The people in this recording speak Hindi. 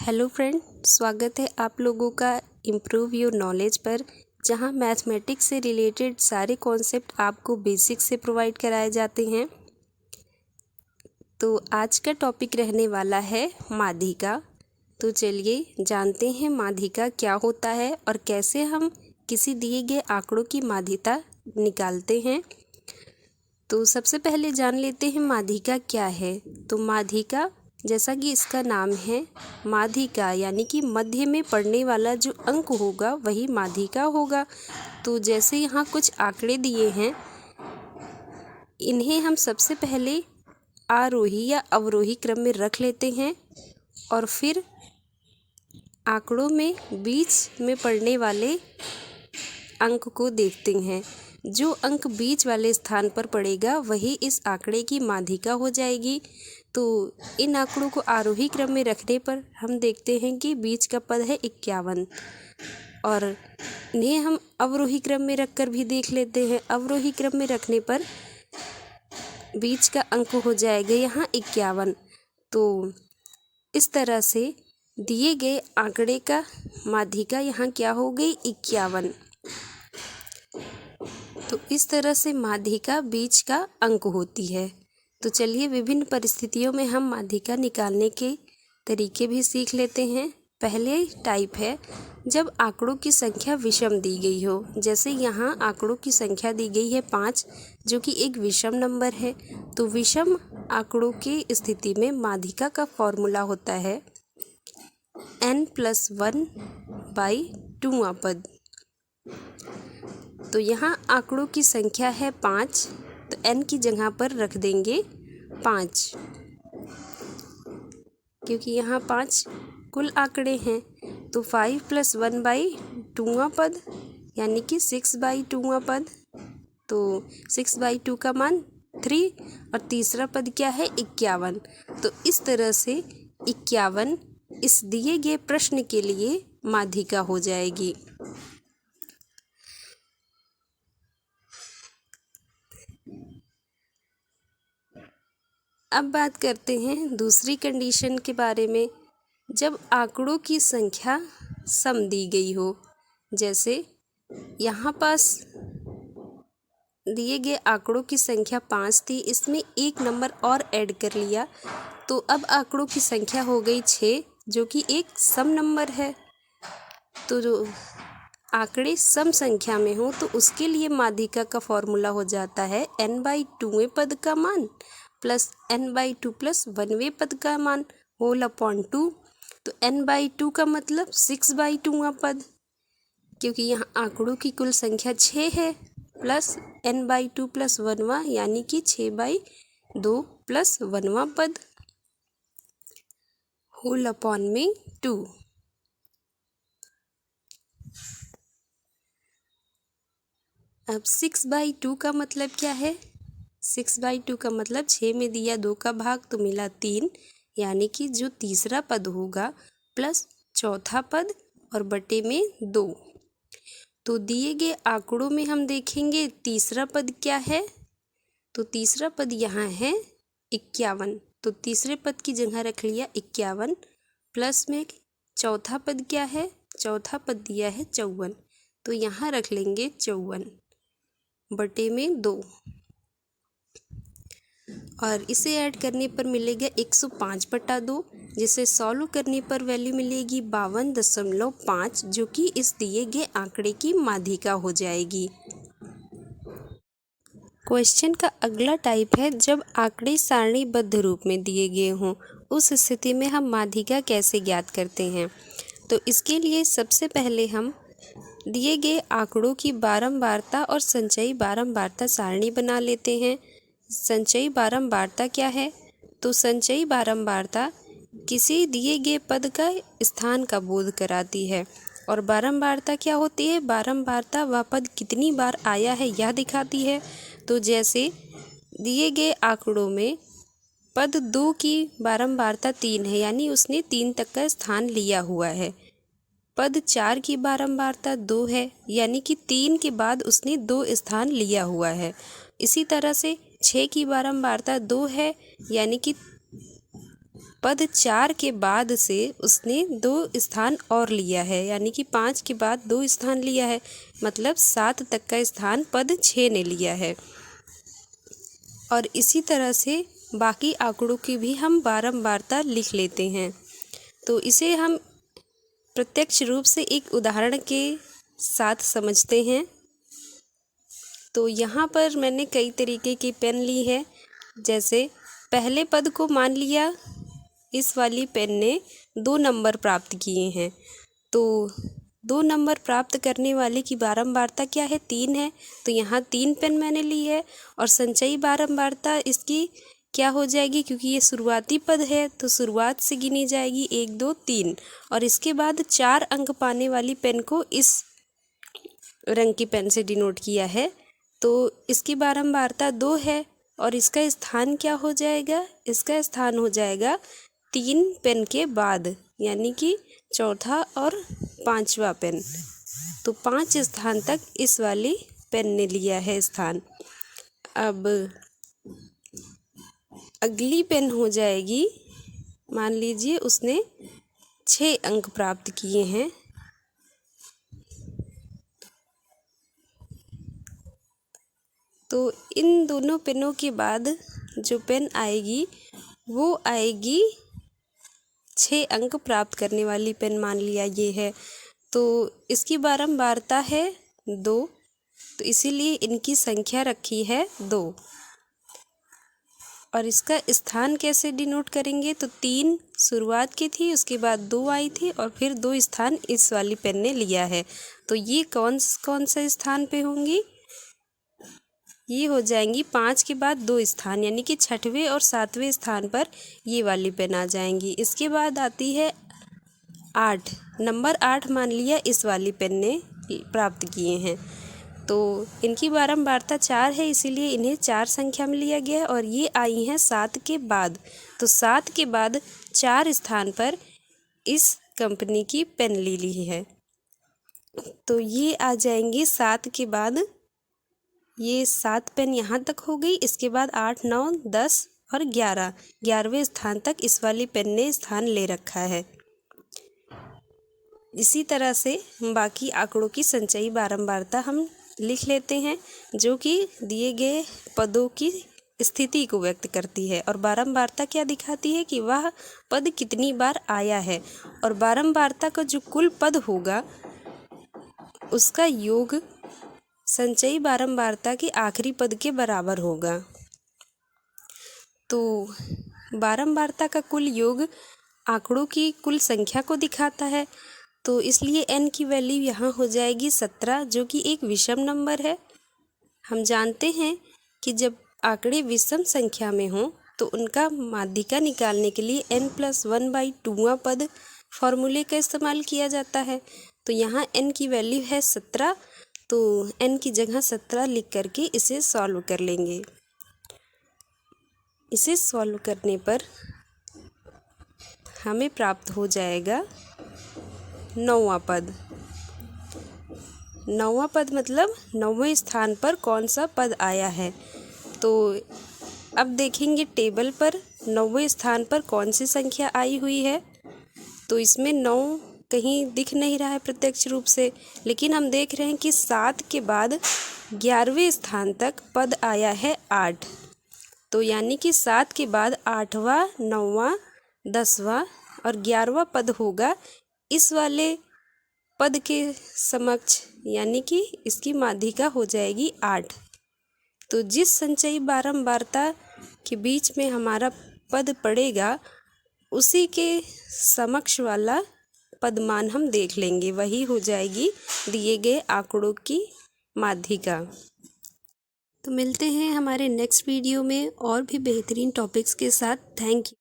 हेलो फ्रेंड, स्वागत है आप लोगों का इम्प्रूव योर नॉलेज पर, जहां मैथमेटिक्स से रिलेटेड सारे कॉन्सेप्ट आपको बेसिक से प्रोवाइड कराए जाते हैं। तो आज का टॉपिक रहने वाला है माध्यिका। तो चलिए जानते हैं माध्यिका क्या होता है और कैसे हम किसी दिए गए आंकड़ों की माध्यिका निकालते हैं। तो सबसे पहले जान लेते हैं माध्यिका क्या है। तो माध्यिका, जैसा कि इसका नाम है माध्यिका, यानी कि मध्य में पड़ने वाला जो अंक होगा वही माध्यिका होगा। तो जैसे यहाँ कुछ आंकड़े दिए हैं, इन्हें हम सबसे पहले आरोही या अवरोही क्रम में रख लेते हैं और फिर आंकड़ों में बीच में पड़ने वाले अंक को देखते हैं। जो अंक बीच वाले स्थान पर पड़ेगा वही इस आंकड़े की माध्यिका हो जाएगी। तो इन आंकड़ों को आरोही क्रम में रखने पर हम देखते हैं कि बीच का पद है 51 और इन्हें हम अवरोही क्रम में रखकर भी देख लेते हैं। अवरोही क्रम में रखने पर बीच का अंक हो जाएगा यहाँ 51। तो इस तरह से दिए गए आंकड़े का माध्यिका यहाँ क्या हो गई 51। तो इस तरह से माध्यिका बीच का अंक होती है। तो चलिए विभिन्न परिस्थितियों में हम माध्यिका निकालने के तरीके भी सीख लेते हैं। पहले टाइप है जब आंकड़ों की संख्या विषम दी गई हो। जैसे यहाँ आंकड़ों की संख्या दी गई है 5, जो कि एक विषम नंबर है। तो विषम आंकड़ों की स्थिति में माध्यिका का फॉर्मूला होता है n+1/2वां पद। तो यहाँ आंकड़ों की संख्या है 5, तो n की जगह पर रख देंगे 5, क्योंकि यहाँ 5 कुल आंकड़े हैं। तो 5+1/2वां पद यानी कि 6/2वां पद। तो 6/2 का मान 3 और तीसरा पद क्या है 51। तो इस तरह से 51 इस दिए गए प्रश्न के लिए माध्यिका हो जाएगी। अब बात करते हैं दूसरी कंडीशन के बारे में, जब आंकड़ों की संख्या सम दी गई हो। जैसे यहाँ पास दिए गए आंकड़ों की संख्या 5 थी, इसमें एक नंबर और ऐड कर लिया, तो अब आंकड़ों की संख्या हो गई 6, जो कि एक सम नंबर है। तो जो आंकड़े सम संख्या में हो तो उसके लिए माध्यिका का फॉर्मूला हो जाता है n/2वें पद का मान प्लस n/2 प्लस 1वें पद का मान होल अपॉन 2। तो n/2 का मतलब 6/2वां पद, क्योंकि यहाँ आंकड़ों की कुल संख्या 6 है, प्लस n/2 प्लस 1वां यानी कि 6/2 प्लस 1वां पद होल अपॉन में 2। अब 6/2 का मतलब क्या है? 6/2 का मतलब 6 में दिया 2 का भाग तो मिला 3, यानी कि जो तीसरा पद होगा प्लस चौथा पद और बटे में 2। तो दिए गए आंकड़ों में हम देखेंगे तीसरा पद क्या है। तो तीसरा पद यहाँ है 51, तो तीसरे पद की जगह रख लिया 51, प्लस में चौथा पद क्या है, चौथा पद दिया है 54, तो यहाँ रख लेंगे 54 बटे में 2 और इसे ऐड करने पर मिलेगा 105/2, जिसे सॉल्व करने पर वैल्यू मिलेगी 52.5, जो कि इस दिए गए आंकड़े की माध्यिका हो जाएगी। क्वेश्चन का अगला टाइप है जब आंकड़े सारणीबद्ध रूप में दिए गए हों, उस स्थिति में हम माध्यिका कैसे ज्ञात करते हैं। तो इसके लिए सबसे पहले हम दिए गए आंकड़ों की बारंबारता और संचयी बारंबारता सारणी बना लेते हैं। संचयी बारंबारता क्या है? तो संचयी बारंबारता किसी दिए गए पद का स्थान का बोध कराती है। और बारंबारता क्या होती है? बारंबारता वह पद कितनी बार आया है यह दिखाती है। तो जैसे दिए गए आंकड़ों में पद 2 की बारंबारता 3 है, यानी उसने 3 तक का स्थान लिया हुआ है। पद 4 की बारंबारता 2 है, यानी कि 3 के बाद उसने 2 स्थान लिया हुआ है। इसी तरह से 6 की बारंबारता 2 है, यानी कि पद 4 के बाद से उसने 2 स्थान और लिया है, यानी कि 5 के बाद 2 स्थान लिया है, मतलब 7 तक का स्थान पद 6 ने लिया है। और इसी तरह से बाकी आंकड़ों की भी हम बारंबारता लिख लेते हैं। तो इसे हम प्रत्यक्ष रूप से एक उदाहरण के साथ समझते हैं। तो यहाँ पर मैंने कई तरीके की पेन ली है। जैसे पहले पद को मान लिया, इस वाली पेन ने 2 नंबर प्राप्त किए हैं, तो 2 नंबर प्राप्त करने वाले की बारंबारता क्या है, 3 है। तो यहाँ 3 पेन मैंने ली है। और संचयी बारंबारता इसकी क्या हो जाएगी, क्योंकि ये शुरुआती पद है तो शुरुआत से गिनी जाएगी 1 2 3। और इसके बाद 4 अंक पाने वाली पेन को इस रंग की पेन से डिनोट किया है, तो इसकी बारंबारता 2 है। और इसका स्थान क्या हो जाएगा, इसका स्थान हो जाएगा 3 पेन के बाद, यानी कि चौथा और 5वां पेन। तो 5 स्थान तक इस वाली पेन ने लिया है स्थान। अब अगली पेन हो जाएगी, मान लीजिए उसने 6 अंक प्राप्त किए हैं, तो इन दोनों पेनों के बाद जो पेन आएगी वो आएगी 6 अंक प्राप्त करने वाली पेन, मान लिया ये है। तो इसकी बारंबारता है 2, तो इसीलिए इनकी संख्या रखी है 2। और इसका स्थान कैसे डिनोट करेंगे, तो 3 शुरुआत की थी, उसके बाद 2 आई थी और फिर 2 स्थान इस वाली पेन ने लिया है। तो ये कौन सा स्थान पे होंगी, ये हो जाएंगी 5 के बाद 2 स्थान, यानी कि 6वें और 7वें स्थान पर ये वाली पेन आ जाएंगी। इसके बाद आती है 8, नंबर 8 मान लिया इस वाली पेन ने प्राप्त किए हैं, तो इनकी बारंबारता 4 है, इसीलिए इन्हें 4 संख्या में लिया गया है। और ये आई हैं 7 के बाद, तो 7 के बाद 4 स्थान पर इस कंपनी की पेन ले ली है, तो ये आ जाएंगी 7 के बाद, ये 7 पेन यहाँ तक हो गई। इसके बाद 8 9 10 और 11वें स्थान तक इस वाली पेन ने स्थान ले रखा है। इसी तरह से बाकी आंकड़ों की संचयी बारंबारता हम लिख लेते हैं, जो कि दिए गए पदों की स्थिति को व्यक्त करती है। और बारंबारता क्या दिखाती है कि वह पद कितनी बार आया है, और बारंबारता का जो कुल पद होगा उसका योग संचयी बारंबारता के आखिरी पद के बराबर होगा। तो बारंबारता का कुल योग आंकड़ों की कुल संख्या को दिखाता है, तो इसलिए n की वैल्यू यहाँ हो जाएगी 17, जो कि एक विषम नंबर है। हम जानते हैं कि जब आंकड़े विषम संख्या में हों तो उनका माध्यिका निकालने के लिए n+1/2वां पद फॉर्मूले का इस्तेमाल किया जाता है। तो यहाँ n की वैल्यू है 17, तो n की जगह 17 लिख करके इसे सॉल्व कर लेंगे। इसे सॉल्व करने पर हमें प्राप्त हो जाएगा 9वां पद। 9वां पद मतलब 9वें स्थान पर कौन सा पद आया है। तो अब देखेंगे टेबल पर 9वें स्थान पर कौन सी संख्या आई हुई है। तो इसमें 9 कहीं दिख नहीं रहा है प्रत्यक्ष रूप से, लेकिन हम देख रहे हैं कि 7 के बाद 11वें स्थान तक पद आया है 8। तो यानी कि 7 के बाद 8वां 9वां 10वां और 11वां पद होगा इस वाले पद के समक्ष, यानी कि इसकी माध्यिका हो जाएगी 8। तो जिस संचयी बारंबारता के बीच में हमारा पद पड़ेगा उसी के समक्ष वाला पदमान हम देख लेंगे, वही हो जाएगी दिए गए आंकड़ों की माध्यिका। तो मिलते हैं हमारे नेक्स्ट वीडियो में और भी बेहतरीन टॉपिक्स के साथ। Thank you.